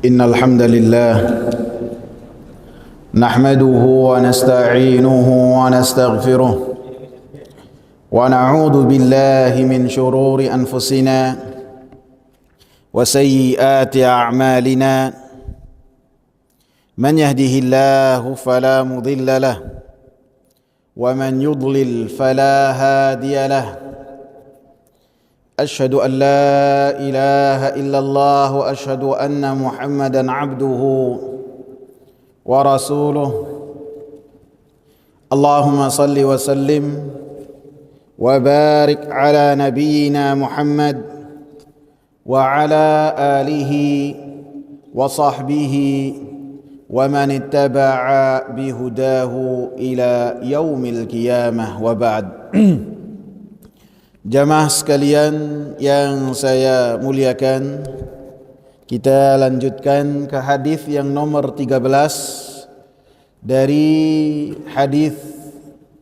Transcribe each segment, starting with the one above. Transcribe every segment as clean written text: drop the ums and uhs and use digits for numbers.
إن الحمد لله نحمده ونستعينه ونستغفره ونعوذ بالله من شرور أنفسنا وسيئات أعمالنا من يهده الله فلا مضل له ومن يضلل فلا هادي له أشهد أن لا إله إلا الله وأشهد أن محمدا عبده ورسوله اللهم صل وسلم وبارك على نبينا محمد وعلى آله وصحبه ومن اتبع بهداه إلى يوم القيامة وبعد. Jamaah sekalian yang saya muliakan, kita lanjutkan ke hadis yang nomor 13 dari hadis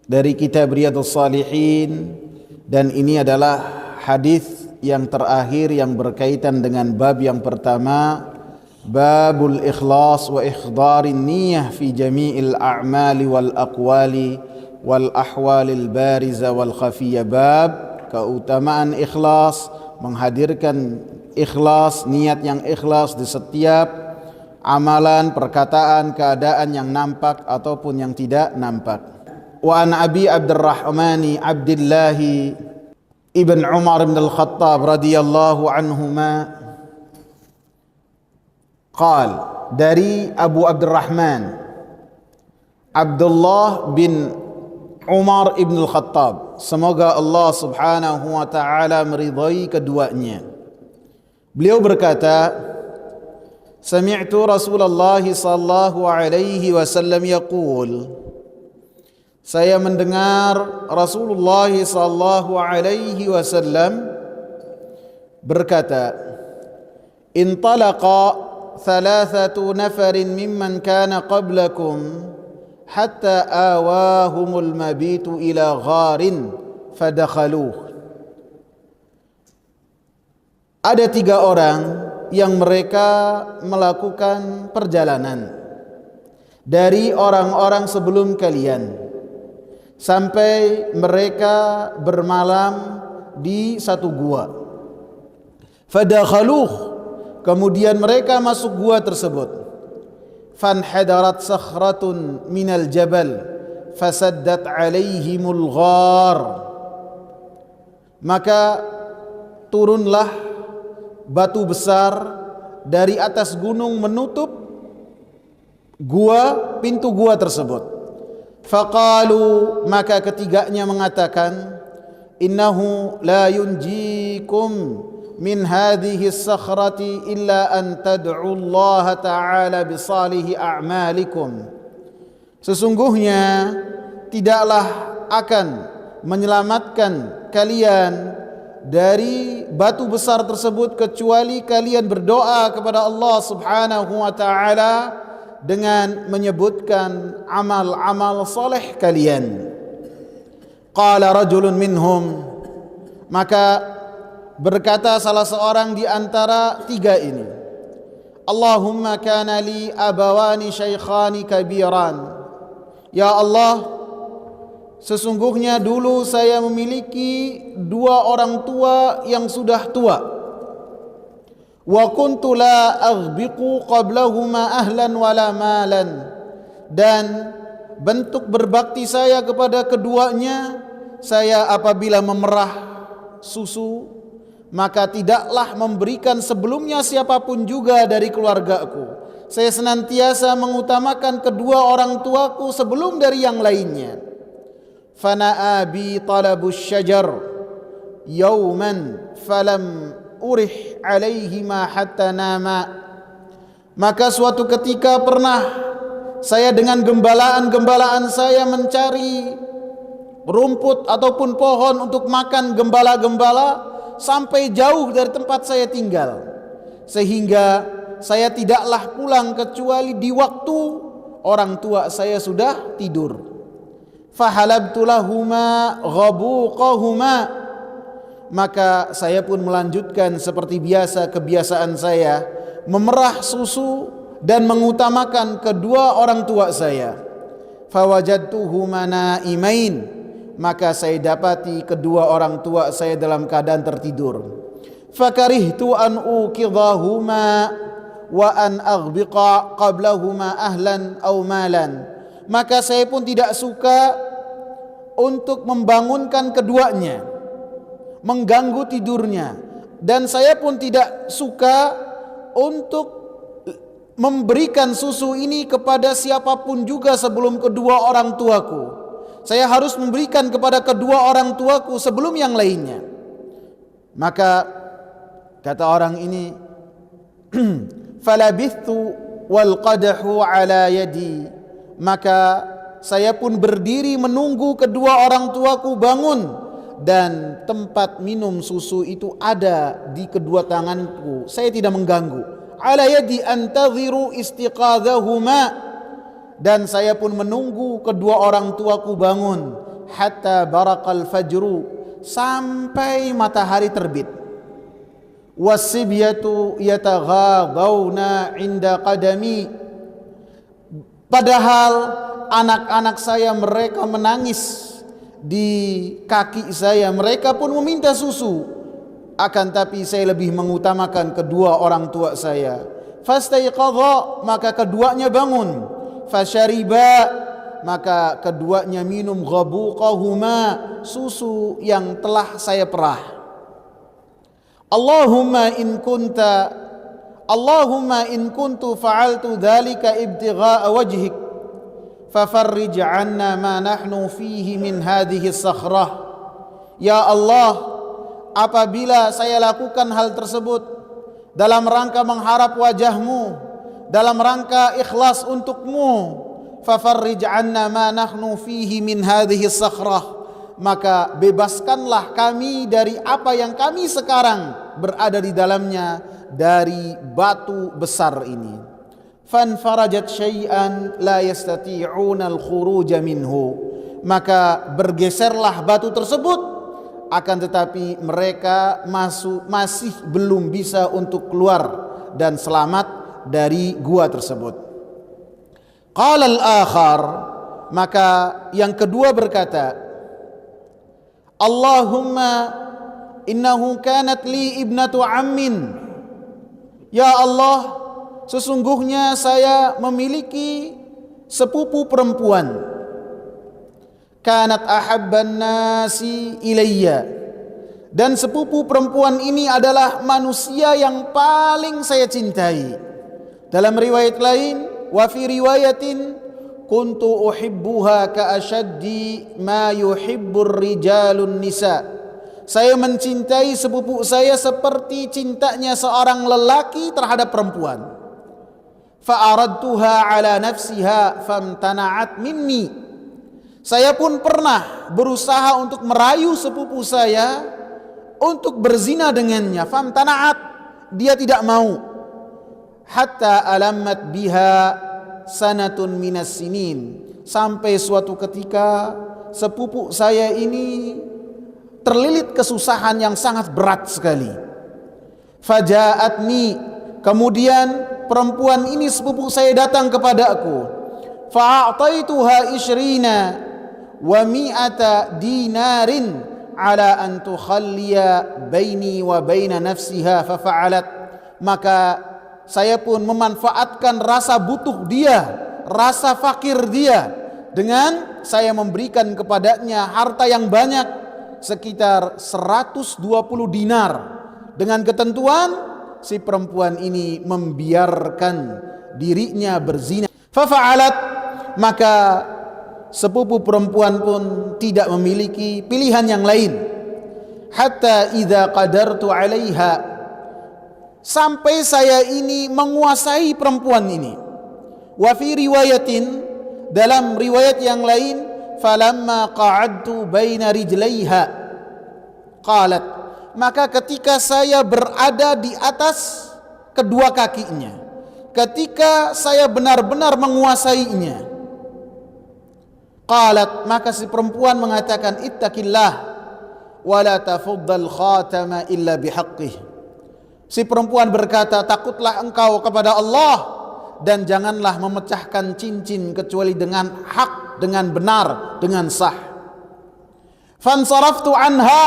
dari kitab Riyadhus Shalihin, dan ini adalah hadis yang terakhir yang berkaitan dengan bab yang pertama, babul ikhlas wa ikhdarin niyyah fi jami'il a'mali wal aqwali wal ahwalil bariza wal khafiyah. Bab keutamaan ikhlas, menghadirkan ikhlas, niat yang ikhlas di setiap amalan, perkataan, keadaan yang nampak ataupun yang tidak nampak. Wa an Abi Abdurrahman Abdullah ibn Umar bin Al-Khattab radhiyallahu anhuma qal, dari Abu Abdurrahman Abdullah bin Umar ibn Al-Khattab, semoga Allah subhanahu wa ta'ala meridai keduanya. Beliau berkata, sami'tu Rasulullah sallallahu alaihi wasallam yaqul, saya mendengar Rasulullah sallallahu alaihi wasallam berkata, intalaqa thalathatu nafarin mimman kana qablakum hatta awahumul mabitu ila gharin fadakhaluh. Ada 3 orang yang mereka melakukan perjalanan dari orang-orang sebelum kalian sampai mereka bermalam di satu gua. Fadakhaluh, kemudian mereka masuk gua tersebut. Fanhadarat sakhratun minal jabal fasaddat alaihimul ghar, maka turunlah batu besar dari atas gunung menutup gua, pintu gua tersebut. Faqalu, maka ketiganya mengatakan, innahu la yunjikum min hadhihi as-sakhrati illa an tad'u Allah ta'ala bi salihi a'malikum. Sesungguhnya tidaklah akan menyelamatkan kalian dari batu besar tersebut kecuali kalian berdoa kepada Allah subhanahu wa ta'ala dengan menyebutkan amal-amal soleh kalian. Qala rajulun minhum, maka berkata salah seorang di antara 3 ini, Allahumma kana li abawani syaikhani kabiran. Ya Allah, sesungguhnya dulu saya memiliki 2 orang tua yang sudah tua. Wa kuntu la aghbiqu qablahuma ahlan wala malan, dan bentuk berbakti saya kepada keduanya, saya apabila memerah susu maka tidaklah memberikan sebelumnya siapapun juga dari keluargaku. Saya senantiasa mengutamakan kedua orang tuaku sebelum dari yang lainnya. Fana'a bi talabus syajar yawman falam urih alaihima hatta nama. Maka suatu ketika pernah saya dengan gembalaan-gembalaan saya mencari rumput ataupun pohon untuk makan gembala-gembala sampai jauh dari tempat saya tinggal, sehingga saya tidaklah pulang kecuali di waktu orang tua saya sudah tidur. Fahalabtu lahuma ghabuqahuma, maka saya pun melanjutkan seperti biasa kebiasaan saya, memerah susu dan mengutamakan kedua orang tua saya. Fawajadtuhuma naimain, maka saya dapati kedua orang tua saya dalam keadaan tertidur. Fakarihtu an uqidhahuma wa an aghbiqa qablahuma ahlan aw malan, maka saya pun tidak suka untuk membangunkan keduanya, mengganggu tidurnya, dan saya pun tidak suka untuk memberikan susu ini kepada siapapun juga sebelum kedua orang tuaku. Saya harus memberikan kepada kedua orang tuaku sebelum yang lainnya. Maka kata orang ini, falabithtu wal qadahu ala yadi, maka saya pun berdiri menunggu kedua orang tuaku bangun dan tempat minum susu itu ada di kedua tanganku. Saya tidak mengganggu. Ala yadi antadhiru istiqadhahuma, dan saya pun menunggu kedua orang tuaku bangun hatta barakal fajru, sampai matahari terbit. Wasibyatu yataghadawna inda qadami, padahal anak-anak saya mereka menangis di kaki saya, mereka pun meminta susu, akan tapi saya lebih mengutamakan kedua orang tua saya. Fastaiqadha, maka keduanya bangun. Fasyariba, maka keduanya minum ghabuqahuma, susu yang telah saya perah. Allahumma in kuntu fa'altu dhalika ibtigha'a wajhik fafarrij 'anna ma nahnu fihi min hadhihi as-sakhrah. Ya Allah, apabila saya lakukan hal tersebut dalam rangka mengharap wajahmu, dalam rangka ikhlas untukmu, fafarrij 'anna ma nahnu fihi min hadhihi as-sakhrah, maka bebaskanlah kami dari apa yang kami sekarang berada di dalamnya, dari batu besar ini. Fanfarajat syai'an la yastati'una al-khuruj minhu, maka bergeserlah batu tersebut, akan tetapi mereka masih belum bisa untuk keluar dan selamat dari gua tersebut. Qala al-akhar, maka yang kedua berkata, Allahumma innahu kanat li ibnatu ammin. Ya Allah, sesungguhnya saya memiliki sepupu perempuan. Kanat ahabban nasi ilayya, dan sepupu perempuan ini adalah manusia yang paling saya cintai. Dalam riwayat lain, wa fi riwayatin kuntu uhibbuha ka ashaddi ma yuhibbur rijalun nisa. Saya mencintai sepupu saya seperti cintanya seorang lelaki terhadap perempuan. Fa'aradtuha ala nafsiha famtana'at minni. Saya pun pernah berusaha untuk merayu sepupu saya untuk berzina dengannya. Famtana'at, dia tidak mau. Hatta alammat biha sanatun minas sinin, sampai suatu ketika sepupu saya ini terlilit kesusahan yang sangat berat sekali. Faja'atni, kemudian perempuan ini sepupu saya datang kepada aku. Fa'ataituha ishrina wa mi'ata dinarin ala an tukhalliya baini wa baina nafsiha fafa'alat. Maka saya pun memanfaatkan rasa butuh dia, rasa fakir dia, dengan saya memberikan kepadanya harta yang banyak, sekitar 120 dinar, dengan ketentuan si perempuan ini membiarkan dirinya berzina. Fafa'alat, maka sepupu perempuan pun tidak memiliki pilihan yang lain. Hatta idza qadartu 'alaiha, sampai saya ini menguasai perempuan ini. Wa fi riwayatin, dalam riwayat yang lain, falamma qa'adtu baina rijlaiha qalat, maka ketika saya berada di atas kedua kakinya, ketika saya benar-benar menguasainya, qalat, maka si perempuan mengatakan, ittaqillah wa la tafuddal khatama illa bihaqqih. Si perempuan berkata, takutlah engkau kepada Allah dan janganlah memecahkan cincin kecuali dengan hak, dengan benar, dengan sah. Fansaraftu anha,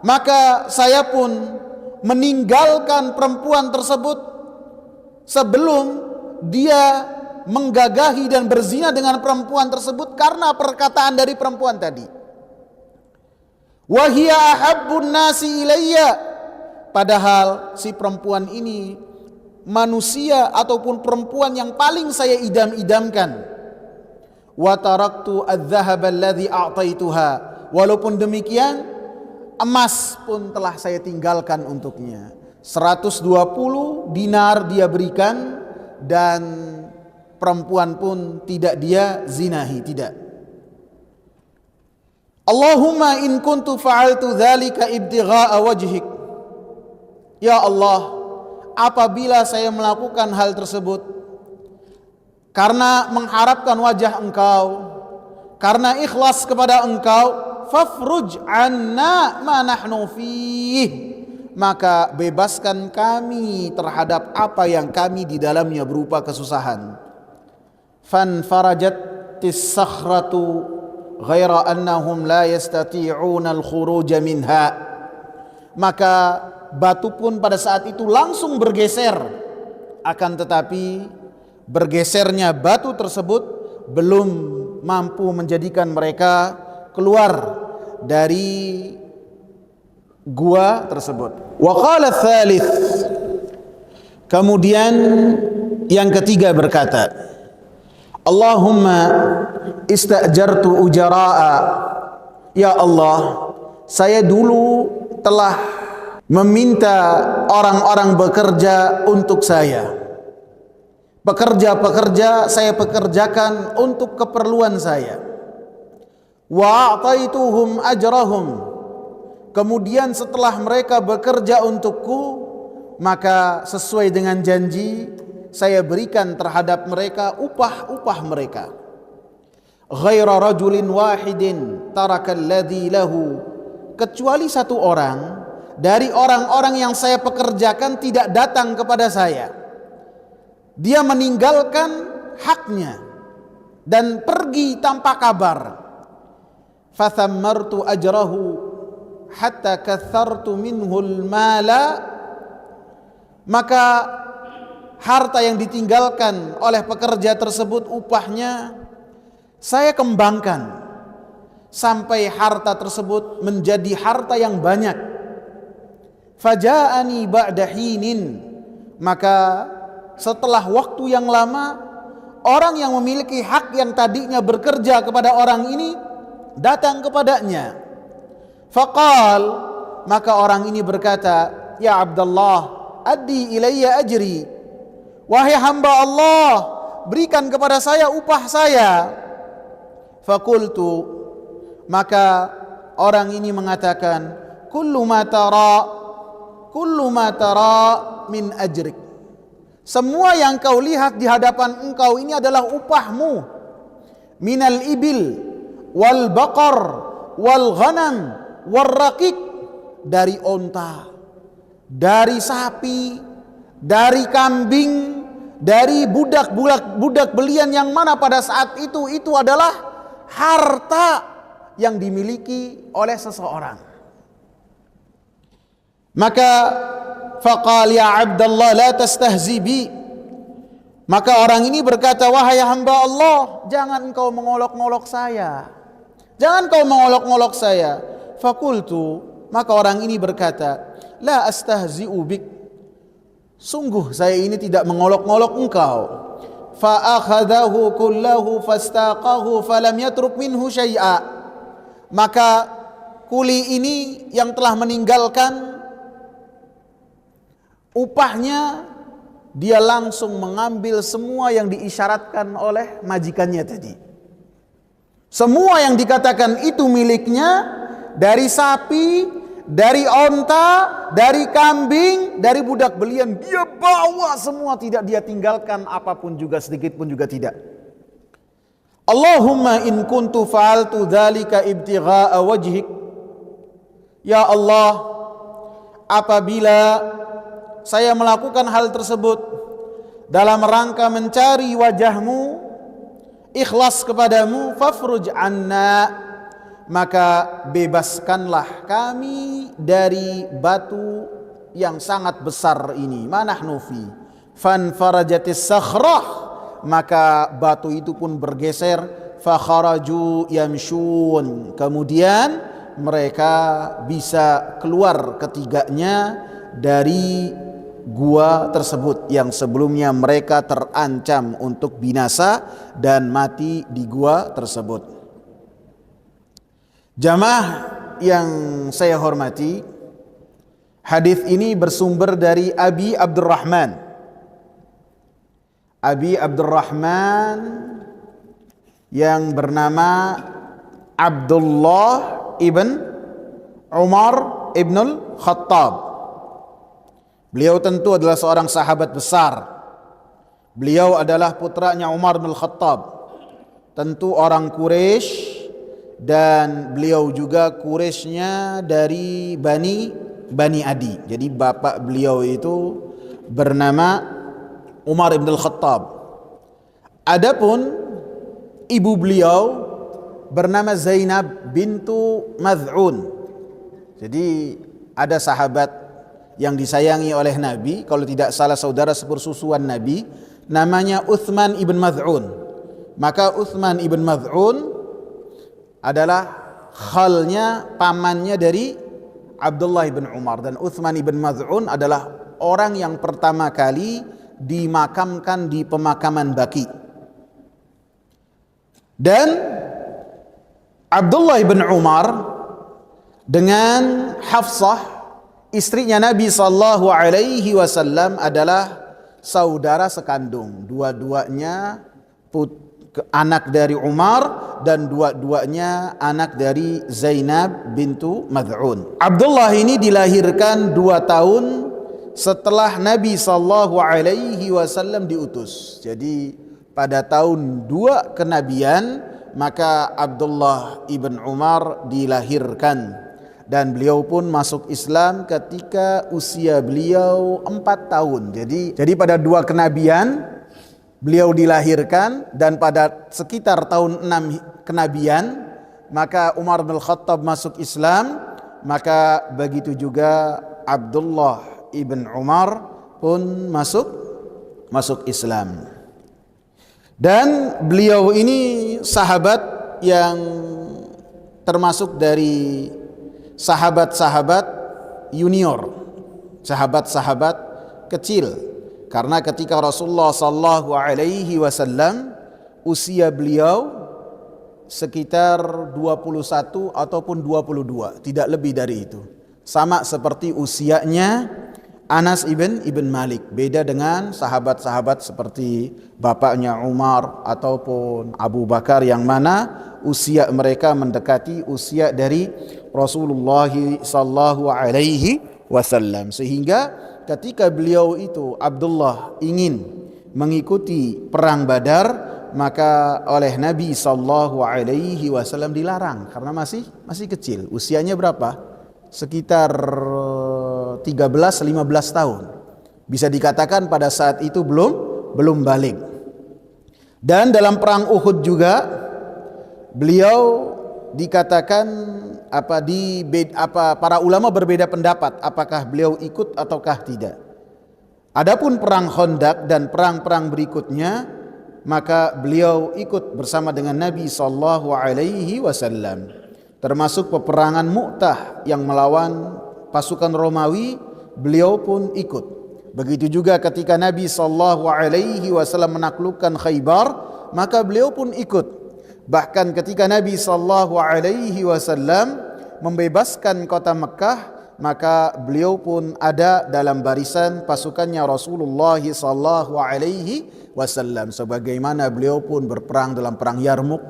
maka saya pun meninggalkan perempuan tersebut sebelum dia menggagahi dan berzina dengan perempuan tersebut karena perkataan dari perempuan tadi. Wa hiya ahabbun nasi ilayya, padahal si perempuan ini manusia ataupun perempuan yang paling saya idam-idamkan. Wa taraktu adz-dzahaba alladzi a'taituha, walaupun demikian emas pun telah saya tinggalkan untuknya. 120 dinar dia berikan dan perempuan pun tidak dia zinahi, tidak. Allahumma in kuntu fa'altu dzalika ibtigha'a wajhik. Ya Allah, apabila saya melakukan hal tersebut karena mengharapkan wajah Engkau, karena ikhlas kepada Engkau, fafruj anna ma nahnu fih, maka bebaskan kami terhadap apa yang kami di dalamnya berupa kesusahan. Fanfarajatis sakhratu ghaira annahum la yastati'una al-khuruj minha, maka batu pun pada saat itu langsung bergeser, akan tetapi bergesernya batu tersebut belum mampu menjadikan mereka keluar dari gua tersebut. Wa qala tsalits, kemudian yang ketiga berkata, Allahumma istajartu ujara'a, ya Allah, saya dulu telah meminta orang-orang bekerja untuk saya. Pekerja-pekerja saya pekerjakan untuk keperluan saya. Wa a'taituhum ajrahum, kemudian setelah mereka bekerja untukku, maka sesuai dengan janji saya berikan terhadap mereka upah-upah mereka. Ghaira rajulin wahidin tarakal ladzi lahu, kecuali satu orang dari orang-orang yang saya pekerjakan tidak datang kepada saya. Dia meninggalkan haknya dan pergi tanpa kabar. Fathammartu ajrahu hatta kathartu minhul mala, maka harta yang ditinggalkan oleh pekerja tersebut, upahnya saya kembangkan sampai harta tersebut menjadi harta yang banyak. Faja'ani ba'da hinin, maka setelah waktu yang lama, orang yang memiliki hak yang tadinya bekerja kepada orang ini datang kepadanya. Faqal, maka orang ini berkata, ya Abdullah, addi ilayya ajri, wahai hamba Allah, berikan kepada saya upah saya. Faqultu, maka orang ini mengatakan, kullu ma tara min ajrik, semua yang kau lihat di hadapan engkau ini adalah upahmu. Minal ibil wal baqar wal ghanam wal raqiq, dari onta, dari sapi, dari kambing, dari budak belian yang mana pada saat itu adalah harta yang dimiliki oleh seseorang. Maka faqal ya Abdullah la tastahzi bi, maka orang ini berkata, wahai hamba Allah, jangan engkau mengolok-ngolok saya, jangan kau mengolok-ngolok saya. Fakultu, maka orang ini berkata, la astahzi'u bik, sungguh saya ini tidak mengolok-ngolok engkau. Fa akhadahu kullahu fastaqahu falam yatruk minhu syai'a, maka kuli ini yang telah meninggalkan upahnya, dia langsung mengambil semua yang diisyaratkan oleh majikannya tadi. Semua yang dikatakan itu miliknya, dari sapi, dari onta, dari kambing, dari budak belian, dia bawa semua, tidak dia tinggalkan apapun juga, sedikit pun juga tidak. Allahumma in kuntu fa'altu dzalika ibtigha'a wajhik, ya Allah, apabila saya melakukan hal tersebut dalam rangka mencari wajahmu, ikhlas kepadamu, fafruj anna, maka bebaskanlah kami dari batu yang sangat besar ini. Manahnu fi fanfarajatis sakhrah, maka batu itu pun bergeser. Fakharaju yamshun, kemudian mereka bisa keluar ketiganya dari gua tersebut yang sebelumnya mereka terancam untuk binasa dan mati di gua tersebut. Jamaah yang saya hormati, hadis ini bersumber dari Abi Abdurrahman. Abi Abdurrahman yang bernama Abdullah ibn Umar ibn al-Khattab. Beliau tentu adalah seorang sahabat besar. Beliau adalah putranya Umar bin Khattab, tentu orang Quraisy, dan beliau juga Quraisynya dari Bani Adi. Jadi bapak beliau itu bernama Umar bin Khattab. Adapun ibu beliau bernama Zainab bintu Mad'un. Jadi ada sahabat yang disayangi oleh Nabi, kalau tidak salah saudara sepersusuan Nabi, namanya Uthman ibn Mad'un. Maka Uthman ibn Mad'un adalah khalnya, pamannya dari Abdullah ibn Umar, dan Uthman ibn Mad'un adalah orang yang pertama kali dimakamkan di pemakaman Baqi. Dan Abdullah ibn Umar dengan Hafsah, istrinya Nabi sallallahu alaihi wasallam, adalah saudara sekandung. Dua-duanya anak dari Umar dan dua-duanya anak dari Zainab bintu Mad'un. Abdullah ini dilahirkan 2 tahun setelah Nabi sallallahu alaihi wasallam diutus. Jadi pada tahun 2 kenabian maka Abdullah ibn Umar dilahirkan, dan beliau pun masuk Islam ketika usia beliau 4 tahun. Jadi pada 2 kenabian beliau dilahirkan, dan pada sekitar tahun 6 kenabian maka Umar bin Khattab masuk Islam, maka begitu juga Abdullah ibn Umar pun masuk Islam. Dan beliau ini sahabat yang termasuk dari sahabat-sahabat junior, sahabat-sahabat kecil, karena ketika Rasulullah sallallahu alaihi wasallam usia beliau sekitar 21 ataupun 22, tidak lebih dari itu. Sama seperti usianya Anas ibn Malik, beda dengan sahabat-sahabat seperti bapaknya Umar ataupun Abu Bakar, yang mana usia mereka mendekati usia dari Rasulullah sallallahu alaihi wasallam. Sehingga ketika beliau itu Abdullah ingin mengikuti perang Badar, maka oleh Nabi sallallahu alaihi wasallam dilarang karena masih kecil. Usianya berapa? Sekitar 13-15 tahun. Bisa dikatakan pada saat itu belum balik. Dan dalam perang Uhud juga beliau dikatakan para ulama berbeda pendapat apakah beliau ikut ataukah tidak. Adapun perang Khandaq dan perang-perang berikutnya, maka beliau ikut bersama dengan Nabi sallallahu alaihi wasallam. Termasuk peperangan Mu'tah yang melawan pasukan Romawi, beliau pun ikut. Begitu juga ketika Nabi sallallahu alaihi wasallam menaklukkan Khaybar, maka beliau pun ikut. Bahkan ketika Nabi sallallahu alaihi wasallam membebaskan kota Mekah, maka beliau pun ada dalam barisan pasukannya Rasulullah sallallahu alaihi wasallam, sebagaimana beliau pun berperang dalam perang Yarmuk,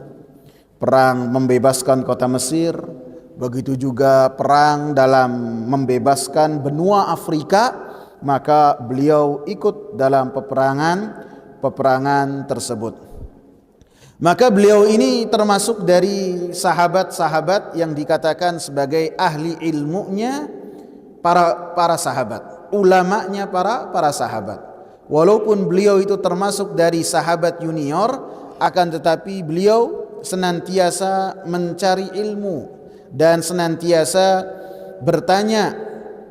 perang membebaskan kota Mesir, begitu juga perang dalam membebaskan benua Afrika, maka beliau ikut dalam peperangan tersebut. Maka beliau ini termasuk dari sahabat-sahabat yang dikatakan sebagai ahli ilmunya para sahabat. ulamanya para sahabat. Walaupun beliau itu termasuk dari sahabat junior, akan tetapi beliau senantiasa mencari ilmu dan senantiasa bertanya,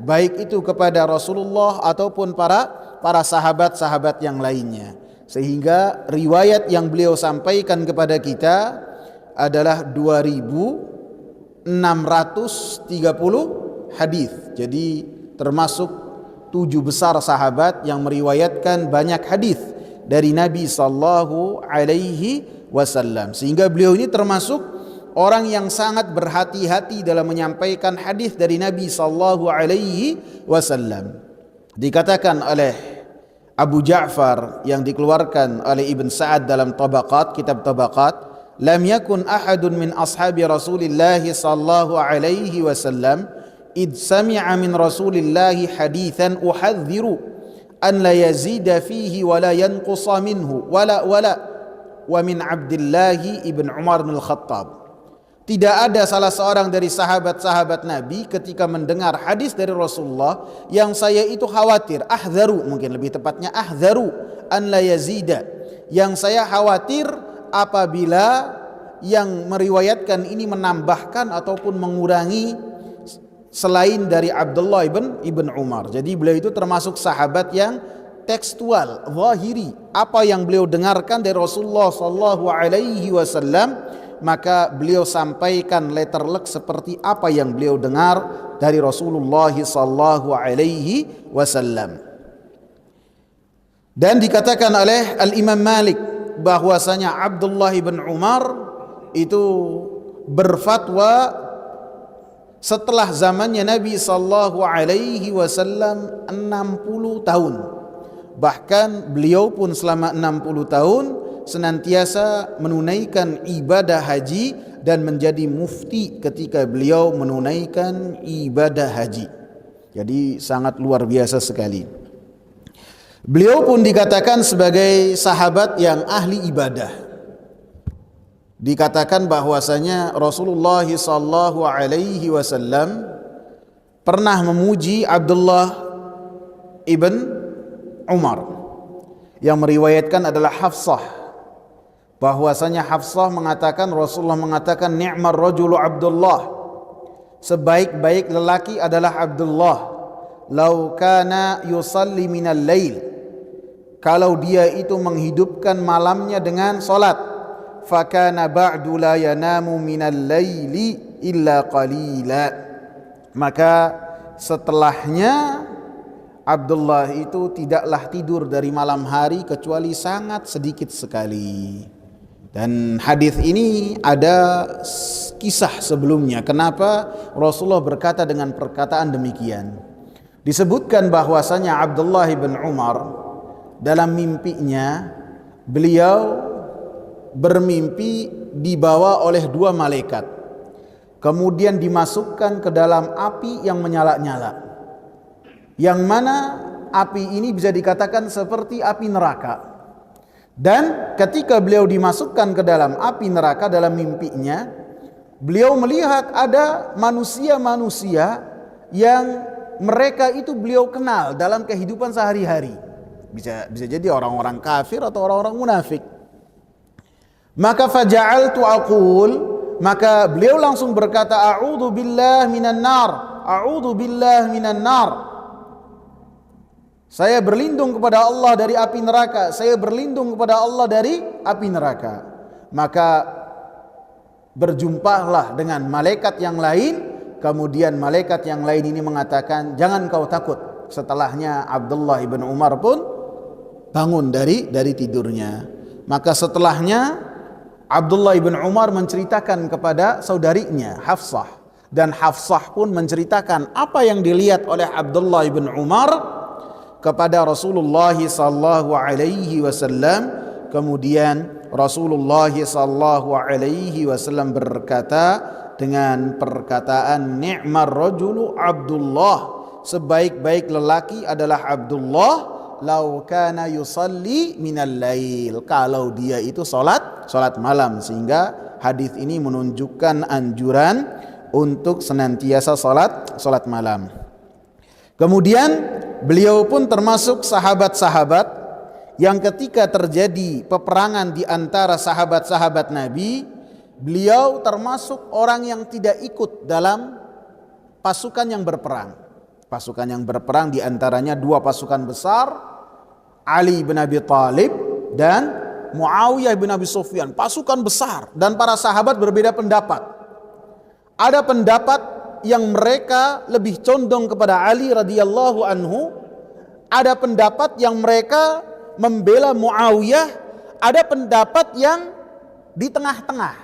baik itu kepada Rasulullah ataupun para sahabat-sahabat yang lainnya. Sehingga riwayat yang beliau sampaikan kepada kita adalah 2630 hadis. Jadi termasuk 7 besar sahabat yang meriwayatkan banyak hadis dari Nabi sallallahu alaihi wasallam. Sehingga beliau ini termasuk orang yang sangat berhati-hati dalam menyampaikan hadis dari Nabi sallallahu alaihi wasallam. Dikatakan oleh Abu Ja'far yang dikeluarkan oleh Ibn Sa'ad dalam Tabaqat, kitab Tabaqat, lam yakun ahadun min ashabi Rasulillah sallallahu alaihi wasallam id sami'a min Rasulillahi hadithan uhadhiru an la yazida fihi wa la yanqusa minhu wala wa min Abdullah ibn Umar bin Al-Khattab. Tidak ada salah seorang dari sahabat-sahabat Nabi ketika mendengar hadis dari Rasulullah yang saya itu khawatir, ahdharu, mungkin lebih tepatnya ahdharu an la yazida, yang saya khawatir apabila yang meriwayatkan ini menambahkan ataupun mengurangi selain dari Abdullah ibn Umar. Jadi beliau itu termasuk sahabat yang tekstual, zahiri. Apa yang beliau dengarkan dari Rasulullah sallallahu alaihi wasallam, maka beliau sampaikan letterlek seperti apa yang beliau dengar dari Rasulullah sallallahu alaihi wasallam. Dan dikatakan oleh Al-Imam Malik bahwasanya Abdullah ibn Umar itu berfatwa setelah zamannya Nabi sallallahu alaihi wasallam 60 tahun. Bahkan beliau pun selama 60 tahun senantiasa menunaikan ibadah haji dan menjadi mufti ketika beliau menunaikan ibadah haji. Jadi sangat luar biasa sekali. Beliau pun dikatakan sebagai sahabat yang ahli ibadah. Dikatakan bahwasanya Rasulullah sallallahu alaihi wasallam pernah memuji Abdullah ibn Umar, yang meriwayatkan adalah Hafsah, bahwasanya Hafsah mengatakan Rasulullah mengatakan ni'mar rajulu Abdullah, sebaik-baik lelaki adalah Abdullah, lau kana yusalli minal lail, kalau dia itu menghidupkan malamnya dengan salat, fakana ba'du la yanamu minal laili illa qalila, maka setelahnya Abdullah itu tidaklah tidur dari malam hari kecuali sangat sedikit sekali. Dan hadis ini ada kisah sebelumnya kenapa Rasulullah berkata dengan perkataan demikian. Disebutkan bahwasanya Abdullah bin Umar dalam mimpinya beliau bermimpi dibawa oleh 2 malaikat, kemudian dimasukkan ke dalam api yang menyala-nyala, yang mana api ini bisa dikatakan seperti api neraka. Dan ketika beliau dimasukkan ke dalam api neraka dalam mimpinya, beliau melihat ada manusia-manusia yang mereka itu beliau kenal dalam kehidupan sehari-hari. Bisa jadi orang-orang kafir atau orang-orang munafik. Maka faja'altu aqul, maka beliau langsung berkata, a'udzu billahi minan nar, a'udzu billahi minan nar, saya berlindung kepada Allah dari api neraka, saya berlindung kepada Allah dari api neraka. Maka berjumpalah dengan malaikat yang lain, kemudian malaikat yang lain ini mengatakan, jangan kau takut. Setelahnya Abdullah ibn Umar pun bangun dari tidurnya. Maka setelahnya Abdullah ibn Umar menceritakan kepada saudarinya Hafsah, dan Hafsah pun menceritakan apa yang dilihat oleh Abdullah ibn Umar kepada Rasulullah sallallahu alaihi wasallam. Kemudian Rasulullah sallallahu alaihi wasallam berkata dengan perkataan ni'mar rajulu Abdullah, sebaik-baik lelaki adalah Abdullah, lau kana yusalli minal lail, kalau dia itu salat malam. Sehingga hadis ini menunjukkan anjuran untuk senantiasa salat malam. Kemudian beliau pun termasuk sahabat-sahabat yang ketika terjadi peperangan di antara sahabat-sahabat Nabi, beliau termasuk orang yang tidak ikut dalam pasukan yang berperang. Pasukan yang berperang diantaranya dua pasukan besar, Ali bin Abi Thalib dan Muawiyah bin Abi Sufyan. Pasukan besar dan para sahabat berbeda pendapat. Ada pendapat yang mereka lebih condong kepada Ali radhiyallahu anhu, ada pendapat yang mereka membela Muawiyah, ada pendapat yang di tengah-tengah.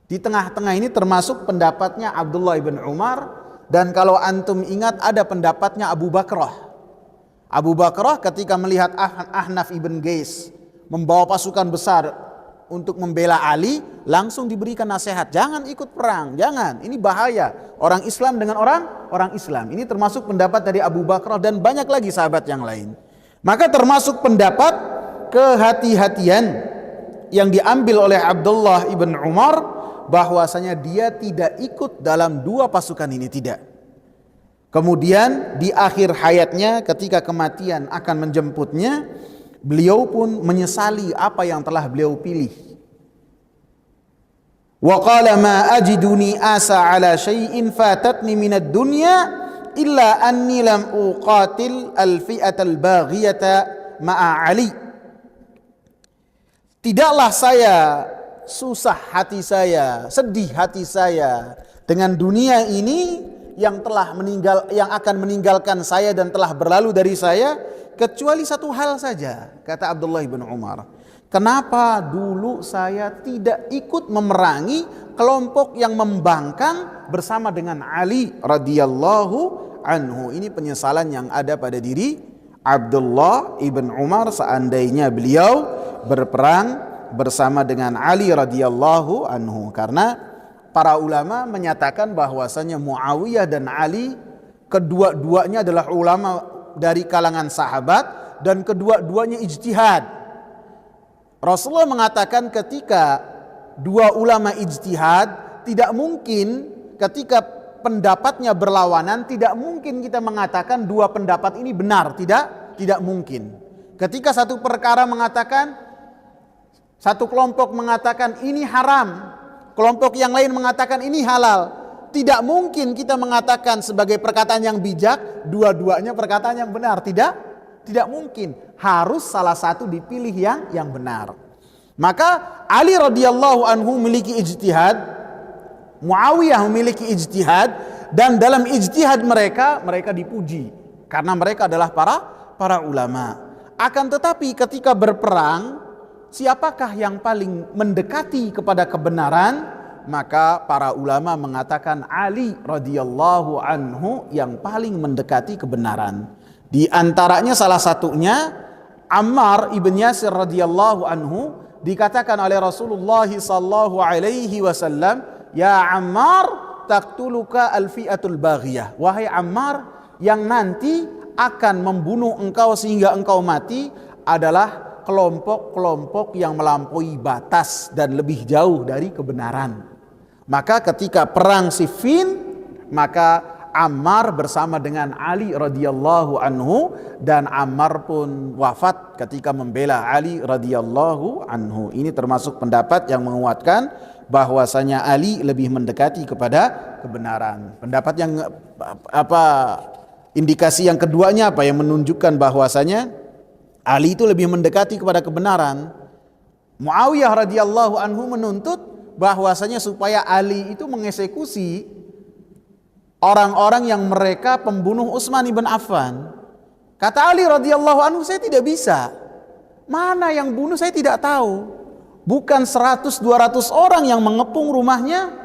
Di tengah-tengah ini termasuk pendapatnya Abdullah ibn Umar, dan kalau antum ingat ada pendapatnya Abu Bakrah. Abu Bakrah ketika melihat Ahnaf ibn Qais membawa pasukan besar untuk membela Ali, langsung diberikan nasihat, jangan ikut perang, jangan, ini bahaya orang Islam dengan orang Islam. Ini termasuk pendapat dari Abu Bakrah dan banyak lagi sahabat yang lain. Maka termasuk pendapat kehati-hatian yang diambil oleh Abdullah ibn Umar, bahwasanya dia tidak ikut dalam dua pasukan ini, tidak. Kemudian di akhir hayatnya ketika kematian akan menjemputnya, beliau pun menyesali apa yang telah beliau pilih. Wa qala ma ajiduni asa ala syai'in fatatni minad dunya illa anni lam uqatil al-fi'atal baghiyata ma'a Ali. Tidaklah saya susah hati saya, sedih hati saya dengan dunia ini yang telah yang akan meninggalkan saya dan telah berlalu dari saya, kecuali satu hal saja, kata Abdullah bin Umar. Kenapa dulu saya tidak ikut memerangi kelompok yang membangkang bersama dengan Ali radhiyallahu anhu? Ini penyesalan yang ada pada diri Abdullah ibn Umar seandainya beliau berperang bersama dengan Ali radhiyallahu anhu. Karena para ulama menyatakan bahwasanya Muawiyah dan Ali kedua-duanya adalah ulama dari kalangan sahabat dan kedua-duanya ijtihad. Rasulullah mengatakan ketika dua ulama ijtihad, tidak mungkin ketika pendapatnya berlawanan, tidak mungkin kita mengatakan dua pendapat ini benar, tidak mungkin. Ketika satu perkara mengatakan, satu kelompok mengatakan ini haram, kelompok yang lain mengatakan ini halal, tidak mungkin kita mengatakan sebagai perkataan yang bijak dua-duanya perkataan yang benar, tidak mungkin. Harus salah satu dipilih yang benar. Maka Ali radhiyallahu anhu memiliki ijtihad, Muawiyah memiliki ijtihad, dan dalam ijtihad mereka dipuji karena mereka adalah para ulama. Akan tetapi ketika berperang, siapakah yang paling mendekati kepada kebenaran? Maka para ulama mengatakan Ali radhiyallahu anhu yang paling mendekati kebenaran. Di antaranya salah satunya Ammar ibn Yasir radhiyallahu anhu, dikatakan oleh Rasulullah sallallahu alaihi wasallam, ya Ammar taqtuluka al-fi'atul baghiyah. Wahai Ammar, yang nanti akan membunuh engkau sehingga engkau mati adalah kelompok-kelompok yang melampaui batas dan lebih jauh dari kebenaran. Maka ketika perang Siffin, maka Ammar bersama dengan Ali radhiyallahu anhu, dan Ammar pun wafat ketika membela Ali radhiyallahu anhu. Ini termasuk pendapat yang menguatkan bahwasanya Ali lebih mendekati kepada kebenaran. Pendapat yang indikasi yang keduanya apa yang menunjukkan bahwasanya Ali itu lebih mendekati kepada kebenaran? Muawiyah radhiyallahu anhu menuntut bahwasanya supaya Ali itu mengeksekusi orang-orang yang mereka pembunuh Utsman ibn Affan. Kata Ali radhiyallahu anhu, saya tidak bisa. Mana yang bunuh saya tidak tahu. Bukan 100-200 orang yang mengepung rumahnya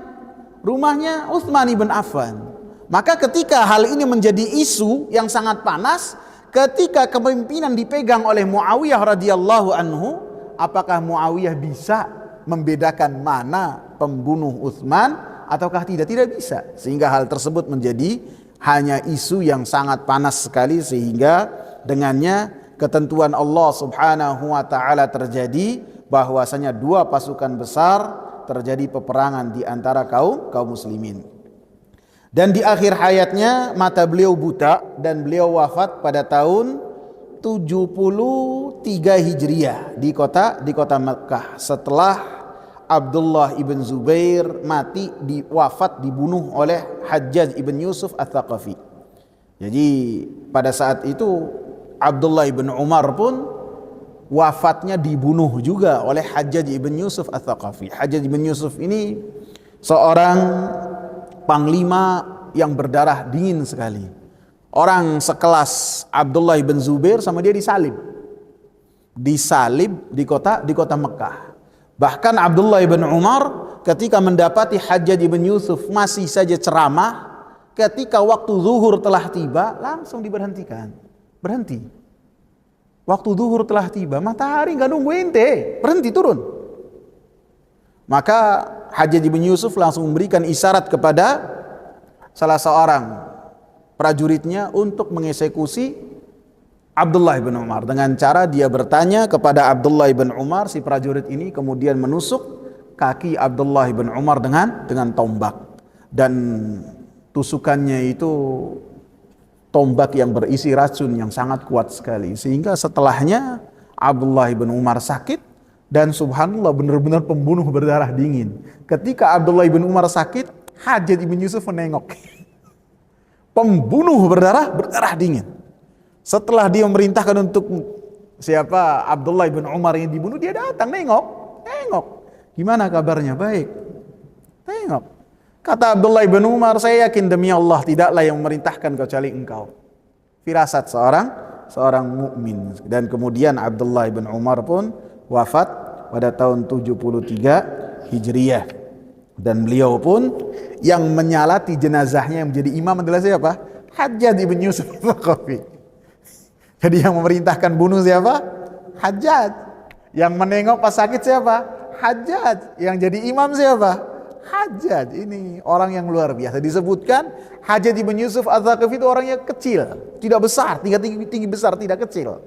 Utsman ibn Affan. Maka ketika hal ini menjadi isu yang sangat panas, ketika kepemimpinan dipegang oleh Muawiyah radhiyallahu anhu, apakah Muawiyah bisa membedakan mana pembunuh Utsman ataukah tidak? Tidak bisa. Sehingga hal tersebut menjadi hanya isu yang sangat panas sekali, sehingga dengannya ketentuan Allah Subhanahu wa taala terjadi bahwasanya dua pasukan besar terjadi peperangan di antara kaum muslimin. Dan di akhir hayatnya mata beliau buta dan beliau wafat pada tahun 73 Hijriah di kota Mekkah setelah Abdullah ibn Zubair wafat dibunuh oleh Hajjaj ibn Yusuf Ats-Tsaqafi. Jadi pada saat itu Abdullah ibn Umar pun wafatnya dibunuh juga oleh Hajjaj ibn Yusuf Ats-Tsaqafi. Hajjaj ibn Yusuf ini seorang panglima yang berdarah dingin sekali. Orang sekelas Abdullah ibn Zubair sama dia disalib di kota Mekah. Bahkan Abdullah ibn Umar ketika mendapati Hajjaj ibn Yusuf masih saja ceramah, ketika waktu zuhur telah tiba langsung diberhentikan. Berhenti. Waktu zuhur telah tiba, matahari nggak nunggu ente, berhenti turun. Maka Hajjaj ibn Yusuf langsung memberikan isyarat kepada salah seorang prajuritnya untuk mengeksekusi Abdullah ibn Umar dengan cara dia bertanya kepada Abdullah ibn Umar. Si prajurit ini kemudian menusuk kaki Abdullah ibn Umar dengan tombak, dan tusukannya itu tombak yang berisi racun yang sangat kuat sekali, sehingga setelahnya Abdullah ibn Umar sakit. Dan subhanallah, benar-benar pembunuh berdarah dingin. Ketika Abdullah ibn Umar sakit, Hajjaj ibn Yusuf menengok. Pembunuh berdarah dingin. Setelah dia memerintahkan untuk siapa Abdullah ibn Umar yang dibunuh, dia datang nengok. Gimana kabarnya? Baik. Tengok. Kata Abdullah ibn Umar, saya yakin demi Allah tidaklah yang memerintahkan kecuali engkau. Firasat seorang mukmin. Dan kemudian Abdullah ibn Umar pun wafat pada tahun 73 Hijriah. Dan beliau pun yang menyalati jenazahnya yang menjadi imam adalah siapa? Hajjaj ibn Yusuf Ats-Tsaqafi. Jadi yang memerintahkan bunuh siapa? Hajjaj. Yang menengok pas sakit siapa? Hajjaj. Yang jadi imam siapa? Hajjaj. Ini orang yang luar biasa. Disebutkan Hajjaj ibn Yusuf Ats-Tsaqafi itu orangnya kecil, tidak besar, tinggi besar, tidak kecil.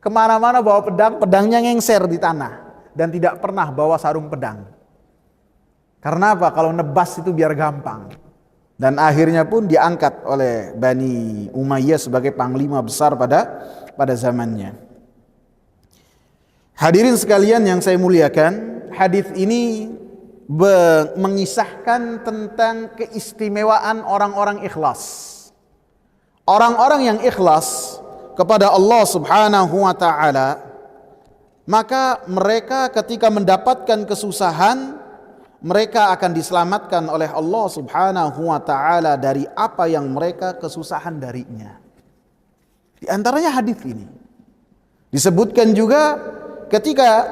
Kemana-mana bawa pedangnya ngengser di tanah, dan tidak pernah bawa sarung pedang. Karena apa? Kalau nebas itu biar gampang. Dan akhirnya pun diangkat oleh Bani Umayyah sebagai panglima besar pada zamannya. Hadirin sekalian yang saya muliakan, hadis ini mengisahkan tentang keistimewaan orang-orang ikhlas. Orang-orang yang ikhlas kepada Allah Subhanahu wa taala, maka mereka ketika mendapatkan kesusahan, mereka akan diselamatkan oleh Allah Subhanahu wa taala dari apa yang mereka kesusahan darinya. Di antaranya hadis ini disebutkan juga ketika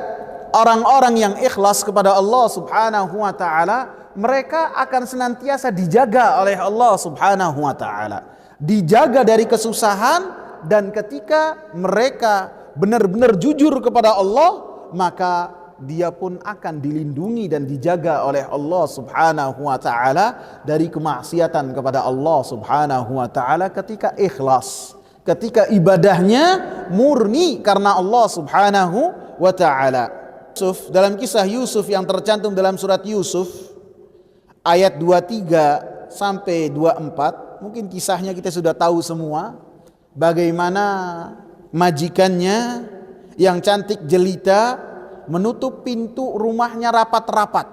orang-orang yang ikhlas kepada Allah Subhanahu wa taala, mereka akan senantiasa dijaga oleh Allah Subhanahu wa taala, dijaga dari kesusahan. Dan ketika mereka benar-benar jujur kepada Allah, maka dia pun akan dilindungi dan dijaga oleh Allah Subhanahu wa taala dari kemaksiatan kepada Allah Subhanahu wa taala ketika ikhlas, ketika ibadahnya murni karena Allah Subhanahu wa taala. Dalam kisah Yusuf yang tercantum dalam surat Yusuf ayat 23 sampai 24, mungkin kisahnya kita sudah tahu semua. Bagaimana majikannya yang cantik jelita menutup pintu rumahnya rapat-rapat.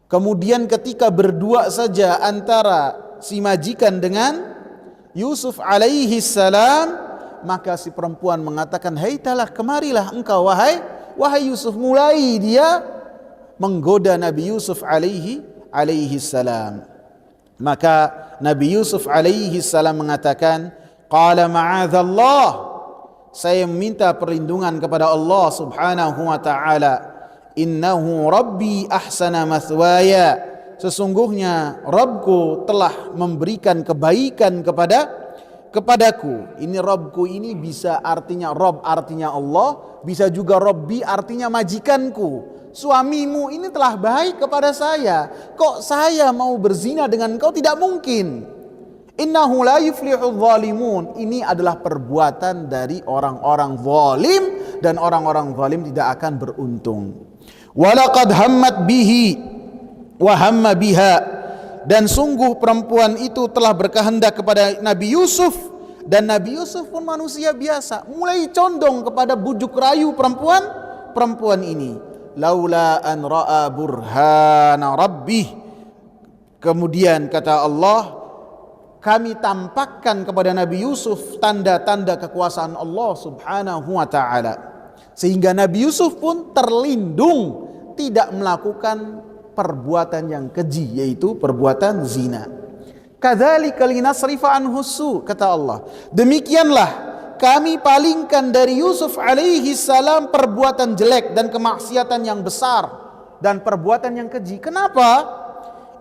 Kemudian ketika berdua saja antara si majikan dengan Yusuf alaihi salam, maka si perempuan mengatakan, "Haitalah, kemarilah engkau wahai Yusuf." Mulai dia menggoda Nabi Yusuf alaihi salam. Maka Nabi Yusuf alaihi salam mengatakan, "Qala ma'adzallah," saya meminta perlindungan kepada Allah Subhanahu wa taala. "Innahu rabbi ahsana mathwaya," sesungguhnya Rabbku telah memberikan kebaikan kepadaku. Ini Rabbku ini bisa artinya Rabb, artinya Allah, bisa juga Rabbi artinya majikanku. Suamimu ini telah baik kepada saya, kok saya mau berzina dengan kau? Tidak mungkin. Innahu la yuflihul zalimun. Ini adalah perbuatan dari orang-orang zalim, dan orang-orang zalim tidak akan beruntung. Walaqad hammat bihi wa hamma biha dan sungguh perempuan itu telah berkehendak kepada Nabi Yusuf, dan Nabi Yusuf pun manusia biasa, mulai condong kepada bujuk rayu perempuan ini. Laula an ra'a burhana rabbih. Kemudian kata Allah, kami tampakkan kepada Nabi Yusuf tanda-tanda kekuasaan Allah Subhanahu wa taala, sehingga Nabi Yusuf pun terlindung tidak melakukan perbuatan yang keji, yaitu perbuatan zina. Kadzalika linasrifa anhu su, kata Allah, demikianlah kami palingkan dari Yusuf alaihi salam perbuatan jelek dan kemaksiatan yang besar dan perbuatan yang keji. Kenapa?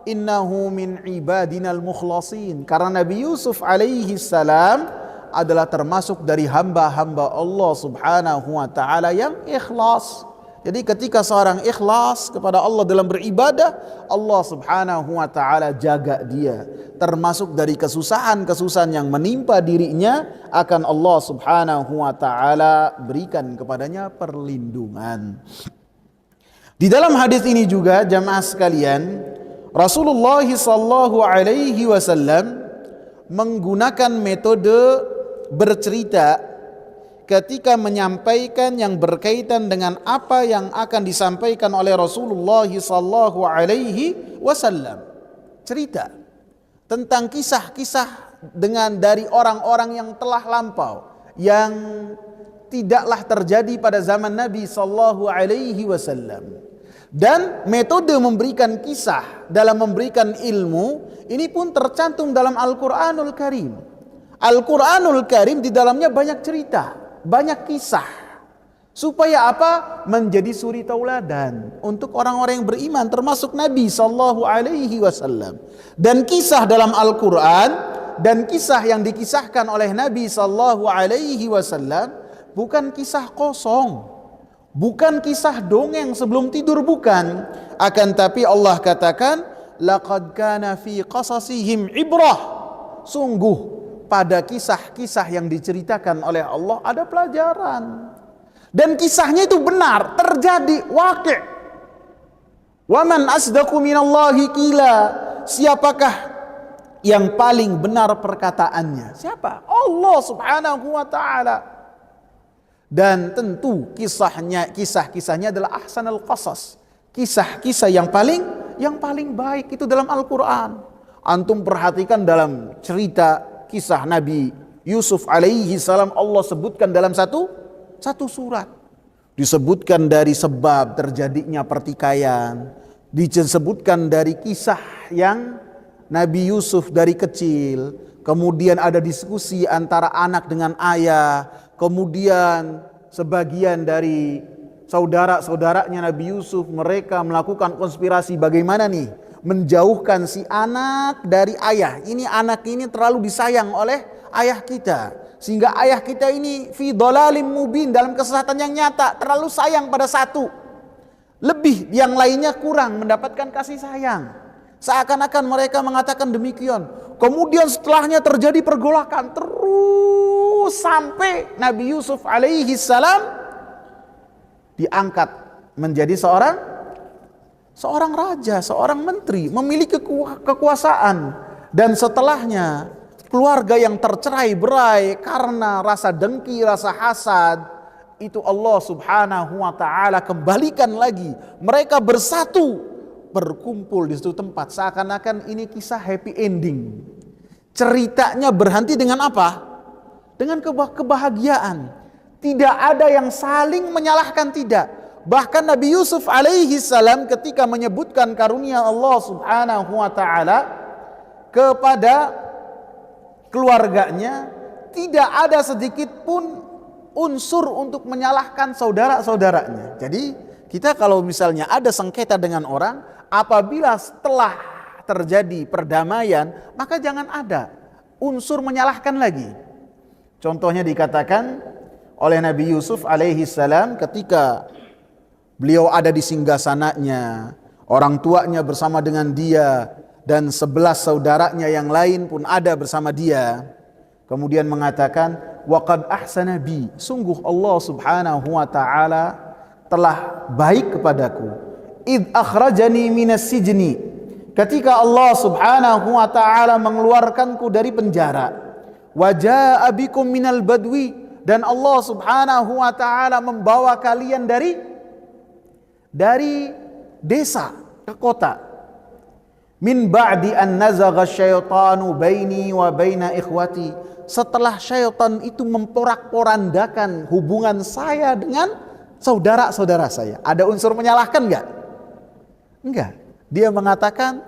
Innahu min ibadinal mukhlasin, karena Nabi Yusuf alaihi salam adalah termasuk dari hamba-hamba Allah Subhanahu wa taala yang ikhlas. Jadi ketika seorang ikhlas kepada Allah dalam beribadah, Allah Subhanahu wa taala jaga dia. Termasuk dari kesusahan-kesusahan yang menimpa dirinya, akan Allah Subhanahu wa taala berikan kepadanya perlindungan. Di dalam hadis ini juga jamaah sekalian, Rasulullah sallallahu alaihi wasallam menggunakan metode bercerita ketika menyampaikan yang berkaitan dengan apa yang akan disampaikan oleh Rasulullah sallallahu alaihi wasallam. Cerita tentang kisah-kisah dari orang-orang yang telah lampau, yang tidaklah terjadi pada zaman Nabi sallallahu alaihi wasallam. Dan metode memberikan kisah dalam memberikan ilmu ini pun tercantum dalam Al-Qur'anul Karim. Al-Qur'anul Karim di dalamnya banyak cerita, banyak kisah. Supaya apa? Menjadi suri tauladan untuk orang-orang yang beriman, termasuk Nabi sallallahu alaihi wasallam. Dan kisah dalam Al-Qur'an dan kisah yang dikisahkan oleh Nabi sallallahu alaihi wasallam bukan kisah kosong, bukan kisah dongeng sebelum tidur, bukan. Akan tapi Allah katakan, laqad kana fi qasasihim ibrah. Sungguh pada kisah-kisah yang diceritakan oleh Allah ada pelajaran. Dan kisahnya itu benar, terjadi, waqi'. Wa man asdaqu minallahi qila. Siapakah yang paling benar perkataannya? Siapa? Allah Subhanahu wa taala. Dan tentu kisah-kisahnya adalah ahsanul qasas. Kisah-kisah yang paling baik itu dalam Al-Qur'an. Antum perhatikan dalam cerita kisah Nabi Yusuf alaihi salam, Allah sebutkan dalam satu surat. Disebutkan dari sebab terjadinya pertikaian, disebutkan dari kisah yang Nabi Yusuf dari kecil, kemudian ada diskusi antara anak dengan ayah, kemudian sebagian dari saudara-saudaranya Nabi Yusuf, mereka melakukan konspirasi bagaimana nih menjauhkan si anak dari ayah. Ini anak ini terlalu disayang oleh ayah kita, sehingga ayah kita ini fi dhalalim mubin, dalam kesesatan yang nyata, terlalu sayang pada satu, lebih yang lainnya kurang mendapatkan kasih sayang. Seakan-akan mereka mengatakan demikian. Kemudian setelahnya terjadi pergolakan terus sampai Nabi Yusuf alaihi salam diangkat menjadi seorang raja, seorang menteri, memiliki kekuasaan. Dan setelahnya keluarga yang tercerai-berai karena rasa dengki, rasa hasad, itu Allah Subhanahu wa taala kembalikan lagi. Mereka bersatu, berkumpul di satu tempat, seakan-akan ini kisah happy ending. Ceritanya berhenti dengan apa? Dengan kebahagiaan. Tidak ada yang saling menyalahkan, tidak. Bahkan Nabi Yusuf alaihi salam ketika menyebutkan karunia Allah Subhanahu wa taala kepada keluarganya, tidak ada sedikit pun unsur untuk menyalahkan saudara-saudaranya. Jadi kita kalau misalnya ada sengketa dengan orang, apabila setelah terjadi perdamaian, maka jangan ada unsur menyalahkan lagi. Contohnya dikatakan oleh Nabi Yusuf alaihi salam ketika beliau ada di singgasananya, orang tuanya bersama dengan dia, dan 11 saudaranya yang lain pun ada bersama dia. Kemudian mengatakan, waqad ahsana bi, sungguh Allah Subhanahu wa taala telah baik kepadaku, id akhrajani minas sijni, ketika Allah Subhanahu wa taala mengeluarkanku dari penjara, wa jaa bikum minal badwi, dan Allah Subhanahu wa taala membawa kalian dari desa ke kota, min ba'di an nazagha syaitanu baini wa baina ikhwati, setelah syaitan itu memporak-porandakan hubungan saya dengan saudara-saudara saya. Ada unsur menyalahkan enggak? Enggak. Dia mengatakan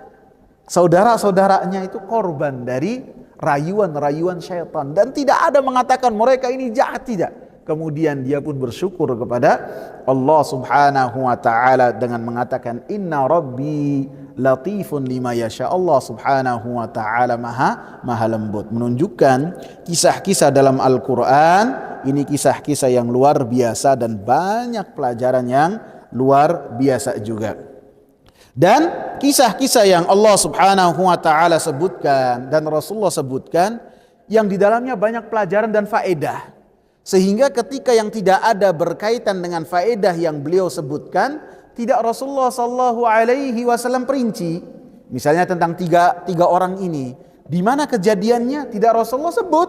saudara-saudaranya itu korban dari rayuan-rayuan syaitan, dan tidak ada mengatakan mereka ini jahat, tidak. Kemudian dia pun bersyukur kepada Allah Subhanahu wa taala dengan mengatakan inna rabbi latifun lima yasha. Allah Subhanahu wa taala maha lembut. Menunjukkan kisah-kisah dalam Al-Qur'an ini kisah-kisah yang luar biasa dan banyak pelajaran yang luar biasa juga. Dan kisah-kisah yang Allah Subhanahu wa taala sebutkan dan Rasulullah sebutkan yang di dalamnya banyak pelajaran dan faedah. Sehingga ketika yang tidak ada berkaitan dengan faedah yang beliau sebutkan, tidak Rasulullah sallallahu alaihi wasallam perinci. Misalnya tentang tiga orang ini, di mana kejadiannya tidak Rasulullah sebut.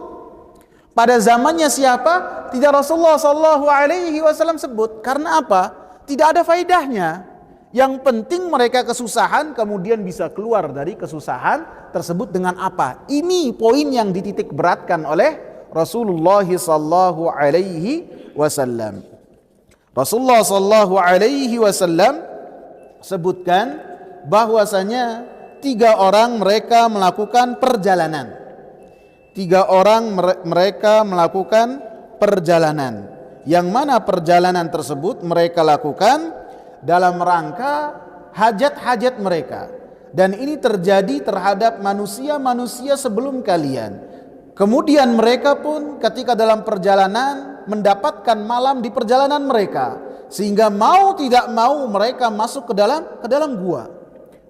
Pada zamannya siapa? Tidak Rasulullah sallallahu alaihi wasallam sebut. Karena apa? Tidak ada faedahnya. Yang penting mereka kesusahan, kemudian bisa keluar dari kesusahan tersebut dengan apa? Ini poin yang dititik beratkan oleh Rasulullah sallallahu alaihi wasallam. Rasulullah sallallahu alaihi wasallam sebutkan bahwasanya 3 orang mereka melakukan perjalanan. 3 orang mereka melakukan perjalanan. Yang mana perjalanan tersebut mereka lakukan dalam rangka hajat-hajat mereka, dan ini terjadi terhadap manusia-manusia sebelum kalian. Kemudian mereka pun ketika dalam perjalanan mendapatkan malam di perjalanan mereka, sehingga mau tidak mau mereka masuk ke dalam gua.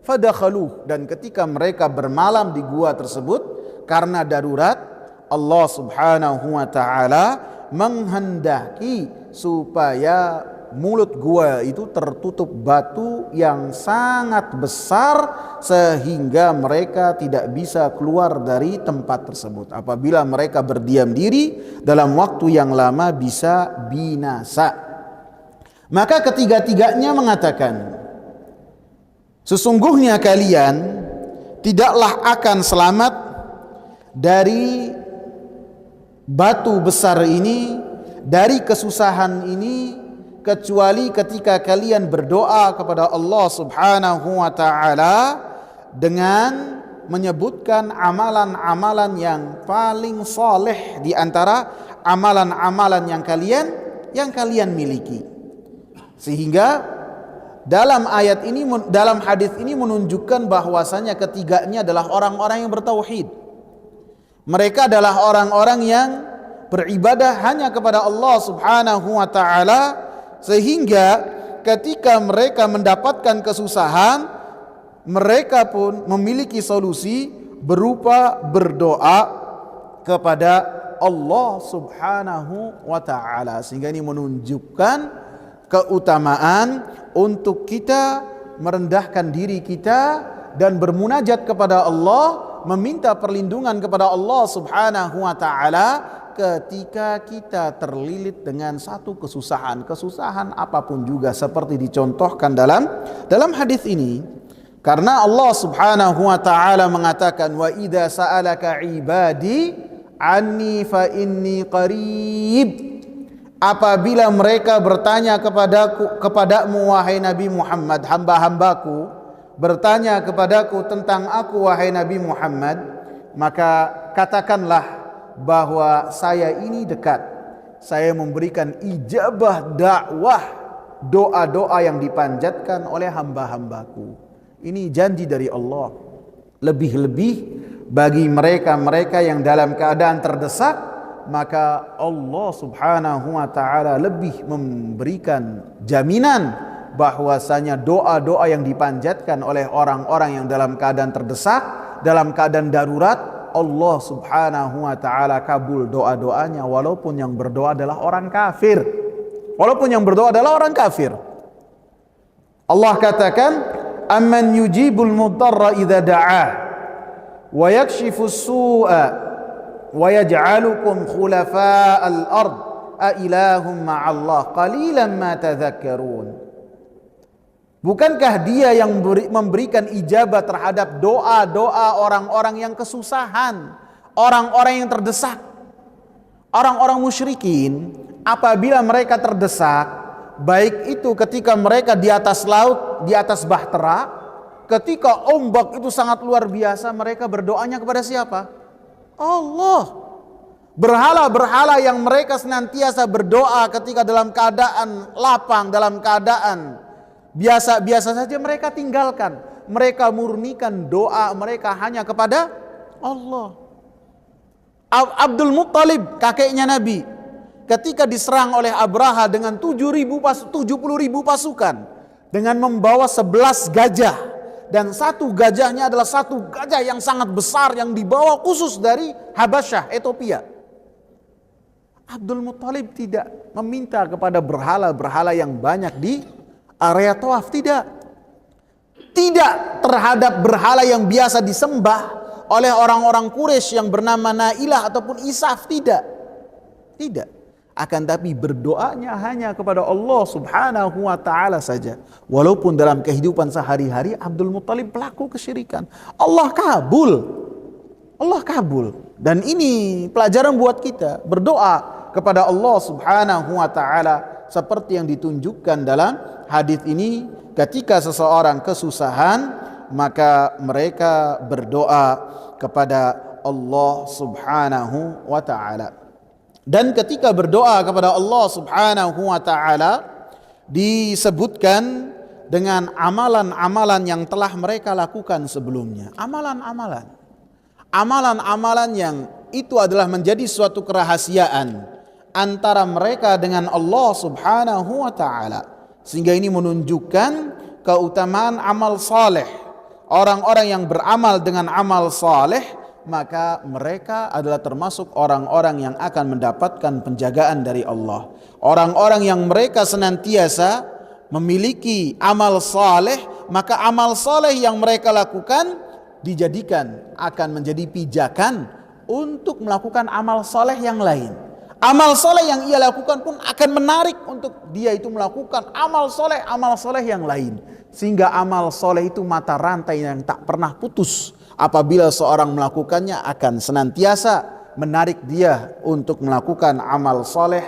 Fadakhaluh, dan ketika mereka bermalam di gua tersebut karena darurat, Allah Subhanahu wa taala menghendaki supaya mulut gua itu tertutup batu yang sangat besar sehingga mereka tidak bisa keluar dari tempat tersebut. Apabila mereka berdiam diri dalam waktu yang lama bisa binasa. Maka ketiga-tiganya mengatakan, sesungguhnya kalian tidaklah akan selamat dari batu besar ini, dari kesusahan ini, kecuali ketika kalian berdoa kepada Allah Subhanahu wa taala dengan menyebutkan amalan-amalan yang paling saleh di antara amalan-amalan yang kalian miliki. Sehingga dalam ayat ini, dalam hadis ini menunjukkan bahwasanya ketiganya adalah orang-orang yang bertauhid. Mereka adalah orang-orang yang beribadah hanya kepada Allah Subhanahu wa taala, sehingga ketika mereka mendapatkan kesusahan, mereka pun memiliki solusi berupa berdoa kepada Allah Subhanahu wa taala. Sehingga ini menunjukkan keutamaan untuk kita merendahkan diri kita dan bermunajat kepada Allah, meminta perlindungan kepada Allah Subhanahu wa taala ketika kita terlilit dengan satu kesusahan apapun juga, seperti dicontohkan dalam hadis ini. Karena Allah Subhanahu wa taala mengatakan, wa idza sa'alaka ibadi anni fa inni qarib. Apabila mereka bertanya kepadamu wahai Nabi Muhammad, hamba-hambaku bertanya kepadaku tentang aku wahai Nabi Muhammad, maka katakanlah bahwa saya ini dekat. Saya memberikan ijabah dakwah doa-doa yang dipanjatkan oleh hamba-hambaku. Ini janji dari Allah. Lebih-lebih bagi mereka-mereka yang dalam keadaan terdesak, maka Allah Subhanahu wa taala lebih memberikan jaminan bahwasanya doa-doa yang dipanjatkan oleh orang-orang yang dalam keadaan terdesak, dalam keadaan darurat, Allah Subhanahu wa taala kabul doa-doanya walaupun yang berdoa adalah orang kafir. Walaupun yang berdoa adalah orang kafir. Allah katakan, amman yujibul mudarra idza da'ah wa yakshifus su'a wa yaj'alukum khulafa'al ard a ilahum ma'allah qalilan ma tadhakkarun. Bukankah dia yang memberikan ijabah terhadap doa-doa orang-orang yang kesusahan, orang-orang yang terdesak? Orang-orang musyrikin apabila mereka terdesak, baik itu ketika mereka di atas laut, di atas bahtera, ketika ombak itu sangat luar biasa, mereka berdoanya kepada siapa? Allah. Berhala-berhala yang mereka senantiasa berdoa ketika dalam keadaan lapang, dalam keadaan biasa-biasa saja mereka tinggalkan. Mereka murnikan doa mereka hanya kepada Allah. Abdul Muttalib, kakeknya Nabi, ketika diserang oleh Abraha dengan 70.000 pasukan, dengan membawa 11 gajah, dan satu gajahnya adalah satu gajah yang sangat besar yang dibawa khusus dari Habasyah, Ethiopia. Abdul Muttalib tidak meminta kepada berhala-berhala yang banyak di area tawaf, tidak terhadap berhala yang biasa disembah oleh orang-orang Quraisy yang bernama Nailah ataupun Isaf, tidak, akan tapi berdoanya hanya kepada Allah Subhanahu wa taala saja. Walaupun dalam kehidupan sehari-hari Abdul Muttalib pelaku kesyirikan, Allah kabul. Dan ini pelajaran buat kita, berdoa kepada Allah Subhanahu wa taala seperti yang ditunjukkan dalam hadis ini. Ketika seseorang kesusahan, maka mereka berdoa kepada Allah Subhanahu wa taala. Dan ketika berdoa kepada Allah Subhanahu wa taala disebutkan dengan amalan-amalan yang telah mereka lakukan sebelumnya. Amalan-amalan yang itu adalah menjadi suatu kerahasiaan antara mereka dengan Allah Subhanahu wa taala. Sehingga ini menunjukkan keutamaan amal saleh. Orang-orang yang beramal dengan amal saleh, maka mereka adalah termasuk orang-orang yang akan mendapatkan penjagaan dari Allah. Orang-orang yang mereka senantiasa memiliki amal saleh, maka amal saleh yang mereka lakukan dijadikan akan menjadi pijakan untuk melakukan amal saleh yang lain. Amal soleh yang ia lakukan pun akan menarik untuk dia itu melakukan amal soleh yang lain. Sehingga amal soleh itu mata rantai yang tak pernah putus. Apabila seorang melakukannya akan senantiasa menarik dia untuk melakukan amal soleh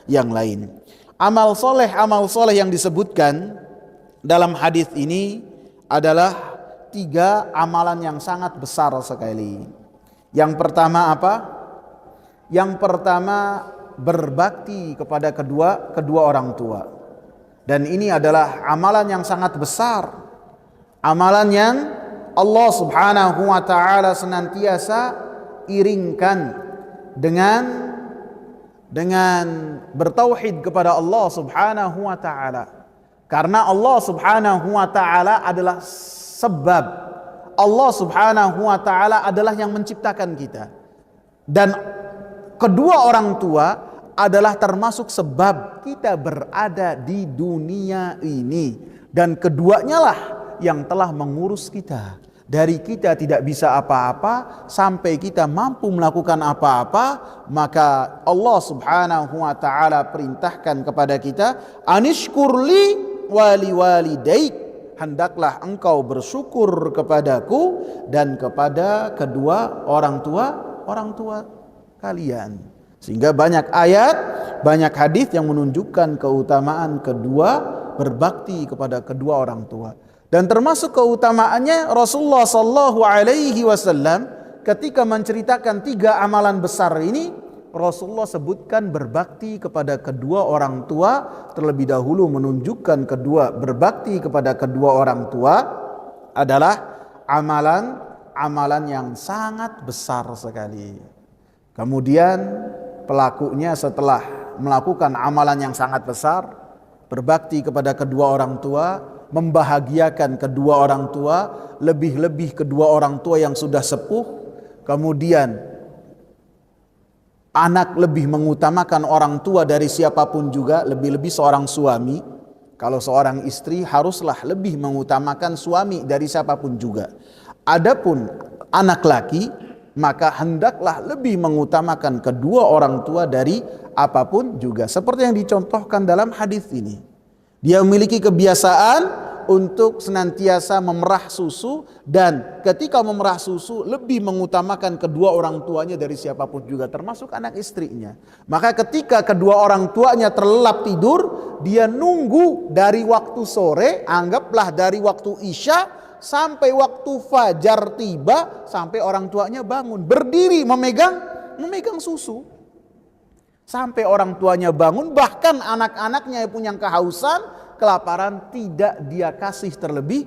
yang lain. Amal soleh yang disebutkan dalam hadis ini adalah 3 amalan yang sangat besar sekali. Yang pertama apa? Yang pertama, berbakti kepada kedua orang tua. Dan ini adalah amalan yang sangat besar. Amalan yang Allah Subhanahu wa taala senantiasa iringkan dengan bertauhid kepada Allah Subhanahu wa taala. Karena Allah Subhanahu wa taala adalah sebab. Allah Subhanahu wa taala adalah yang menciptakan kita. Dan kedua orang tua adalah termasuk sebab kita berada di dunia ini. Dan keduanya lah yang telah mengurus kita. Dari kita tidak bisa apa-apa sampai kita mampu melakukan apa-apa, maka Allah Subhanahu wa taala perintahkan kepada kita, anishkurli wali walidaik, hendaklah engkau bersyukur kepadaku dan kepada kedua orang tua kalian. Sehingga banyak ayat, banyak hadis yang menunjukkan keutamaan berbakti kepada kedua orang tua. Dan termasuk keutamaannya Rasulullah sallallahu alaihi wasallam ketika menceritakan 3 amalan besar ini, Rasulullah sebutkan berbakti kepada kedua orang tua terlebih dahulu, menunjukkan berbakti kepada kedua orang tua adalah amalan yang sangat besar sekali. Kemudian pelakunya setelah melakukan amalan yang sangat besar, berbakti kepada kedua orang tua, membahagiakan kedua orang tua, lebih-lebih kedua orang tua yang sudah sepuh. Kemudian anak lebih mengutamakan orang tua dari siapapun juga, lebih-lebih seorang suami. Kalau seorang istri haruslah lebih mengutamakan suami dari siapapun juga. Adapun anak laki, maka hendaklah lebih mengutamakan kedua orang tua dari apapun juga. Seperti yang dicontohkan dalam hadis ini. Dia memiliki kebiasaan untuk senantiasa memerah susu, dan ketika memerah susu lebih mengutamakan kedua orang tuanya dari siapapun juga, termasuk anak istrinya. Maka ketika kedua orang tuanya terlelap tidur, dia nunggu dari waktu sore, anggaplah dari waktu isya sampai waktu fajar tiba, sampai orang tuanya bangun, berdiri memegang susu sampai orang tuanya bangun. Bahkan anak-anaknya yang punya kehausan, kelaparan, tidak dia kasih terlebih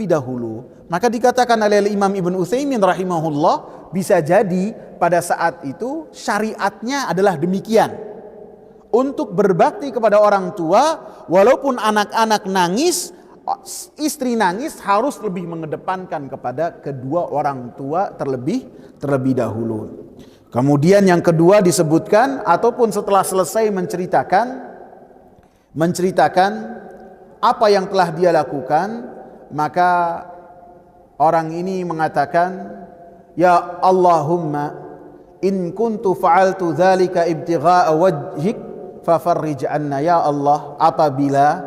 dahulu. Maka dikatakan oleh Imam Ibn Utsaimin rahimahullah, bisa jadi pada saat itu syariatnya adalah demikian. Untuk berbakti kepada orang tua, walaupun anak-anak nangis, istri nangis, harus lebih mengedepankan kepada kedua orang tua terlebih dahulu. Kemudian yang kedua disebutkan, ataupun setelah selesai menceritakan apa yang telah dia lakukan, maka orang ini mengatakan, ya Allahumma in kuntu fa'altu dzalika ibtigha'a wajhik fafarrij anna. Ya Allah, apabila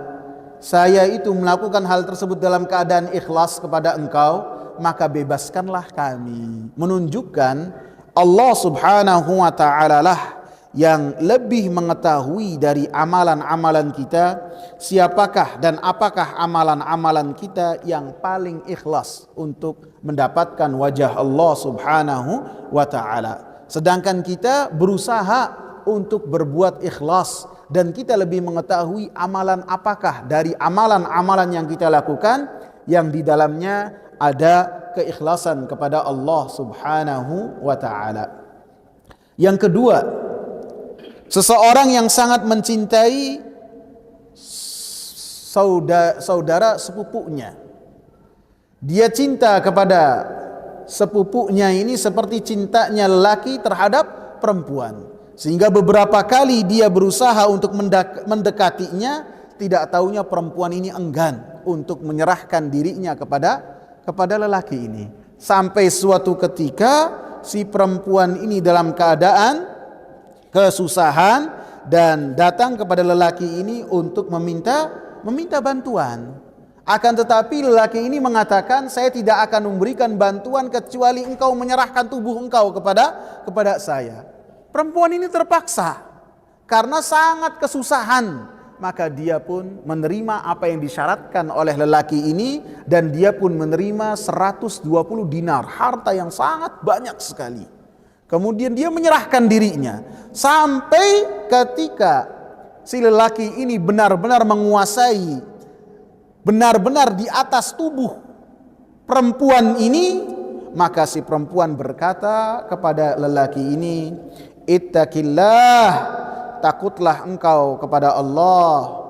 saya itu melakukan hal tersebut dalam keadaan ikhlas kepada Engkau, maka bebaskanlah kami. Menunjukkan Allah subhanahu wa ta'ala lah yang lebih mengetahui dari amalan-amalan kita, siapakah dan apakah amalan-amalan kita yang paling ikhlas untuk mendapatkan wajah Allah subhanahu wa ta'ala. Sedangkan kita berusaha untuk berbuat ikhlas, dan kita lebih mengetahui amalan apakah dari amalan-amalan yang kita lakukan yang di dalamnya ada keikhlasan kepada Allah subhanahu wa ta'ala. Yang kedua, seseorang yang sangat mencintai saudara sepupunya. Dia cinta kepada sepupunya ini seperti cintanya lelaki terhadap perempuan. Sehingga beberapa kali dia berusaha untuk mendekatinya, tidak taunya perempuan ini enggan untuk menyerahkan dirinya kepada lelaki ini. Sampai suatu ketika si perempuan ini dalam keadaan kesusahan dan datang kepada lelaki ini untuk meminta bantuan. Akan tetapi lelaki ini mengatakan, saya tidak akan memberikan bantuan kecuali engkau menyerahkan tubuh engkau kepada saya. Perempuan ini terpaksa karena sangat kesusahan, maka dia pun menerima apa yang disyaratkan oleh lelaki ini, dan dia pun menerima 120 dinar, harta yang sangat banyak sekali. Kemudian dia menyerahkan dirinya sampai ketika si lelaki ini benar-benar menguasai, benar-benar di atas tubuh perempuan ini, maka si perempuan berkata kepada lelaki ini, ittaqillah, takutlah engkau kepada Allah,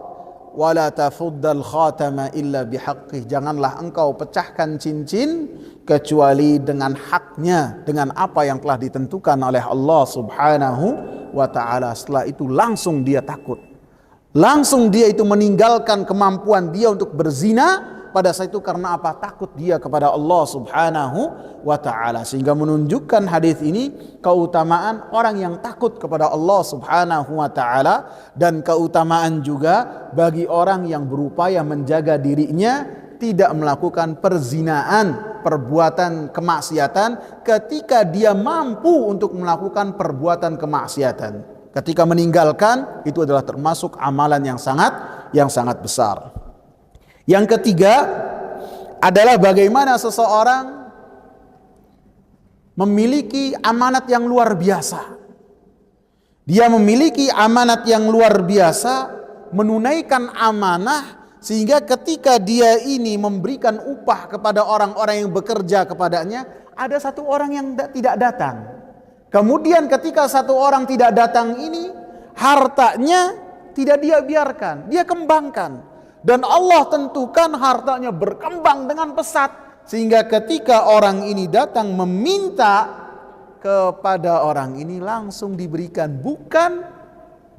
wala tafuddal khatama illa bihaqqih, janganlah engkau pecahkan cincin kecuali dengan haknya, dengan apa yang telah ditentukan oleh Allah subhanahu wa ta'ala. Setelah itu langsung dia takut, langsung dia itu meninggalkan kemampuan dia untuk berzina pada saat itu. Karena apa? Takut dia kepada Allah subhanahu wa ta'ala. Sehingga menunjukkan hadis ini keutamaan orang yang takut kepada Allah subhanahu wa ta'ala, dan keutamaan juga bagi orang yang berupaya menjaga dirinya tidak melakukan perzinaan, perbuatan kemaksiatan, ketika dia mampu untuk melakukan perbuatan kemaksiatan. Ketika meninggalkan, itu adalah termasuk amalan yang sangat besar. Yang ketiga adalah bagaimana seseorang memiliki amanat yang luar biasa. Dia memiliki amanat yang luar biasa, menunaikan amanah, sehingga ketika dia ini memberikan upah kepada orang-orang yang bekerja kepadanya, ada satu orang yang tidak datang. Kemudian ketika satu orang tidak datang ini, hartanya tidak dia biarkan, dia kembangkan. Dan Allah tentukan hartanya berkembang dengan pesat, sehingga ketika orang ini datang meminta kepada orang ini, langsung diberikan,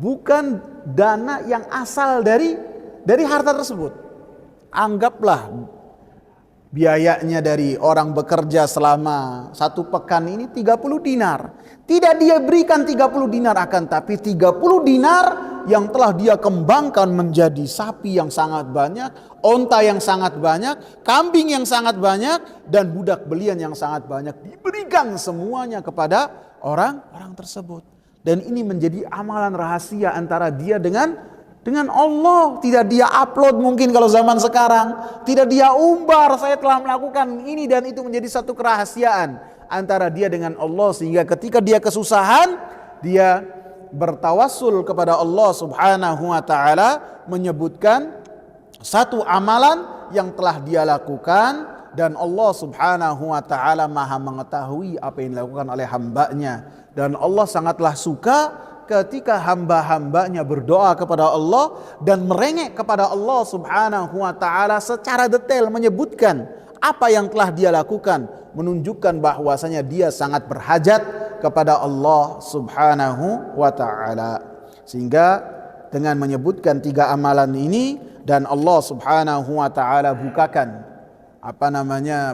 bukan dana yang asal dari dari harta tersebut. Anggaplah biayanya dari orang bekerja selama 1 pekan ini 30 dinar. Tidak dia berikan 30 dinar, akan tapi 30 dinar yang telah dia kembangkan menjadi sapi yang sangat banyak, onta yang sangat banyak, kambing yang sangat banyak, dan budak belian yang sangat banyak. Diberikan semuanya kepada orang-orang tersebut. Dan ini menjadi amalan rahasia antara dia dengan Allah. Tidak dia upload mungkin kalau zaman sekarang. Tidak dia umbar, saya telah melakukan ini dan itu, menjadi satu kerahasiaan antara dia dengan Allah. Sehingga ketika dia kesusahan, dia bertawassul kepada Allah subhanahu wa ta'ala, menyebutkan satu amalan yang telah dia lakukan. Dan Allah subhanahu wa ta'ala maha mengetahui apa yang dilakukan oleh hambanya. Dan Allah sangatlah suka ketika hamba-hambanya berdoa kepada Allah dan merengek kepada Allah subhanahu wa ta'ala secara detail, menyebutkan apa yang telah dia lakukan, menunjukkan bahwasanya dia sangat berhajat kepada Allah subhanahu wa ta'ala. Sehingga dengan menyebutkan 3 amalan ini, dan Allah subhanahu wa ta'ala bukakan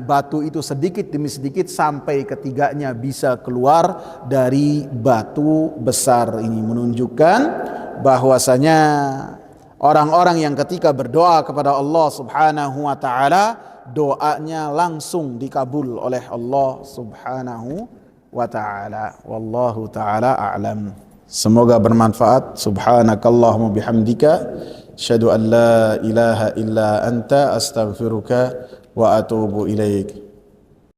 batu itu sedikit demi sedikit sampai ketiganya bisa keluar dari batu besar ini, menunjukkan bahwasanya orang-orang yang ketika berdoa kepada Allah subhanahu wa ta'ala, doanya langsung dikabul oleh Allah subhanahu wa ta'ala. Wallahu ta'ala a'lam. Semoga bermanfaat. Subhanakallahumma bihamdika, asyhadu an la ilaha illa anta, astaghfiruka wa atubu ilaik.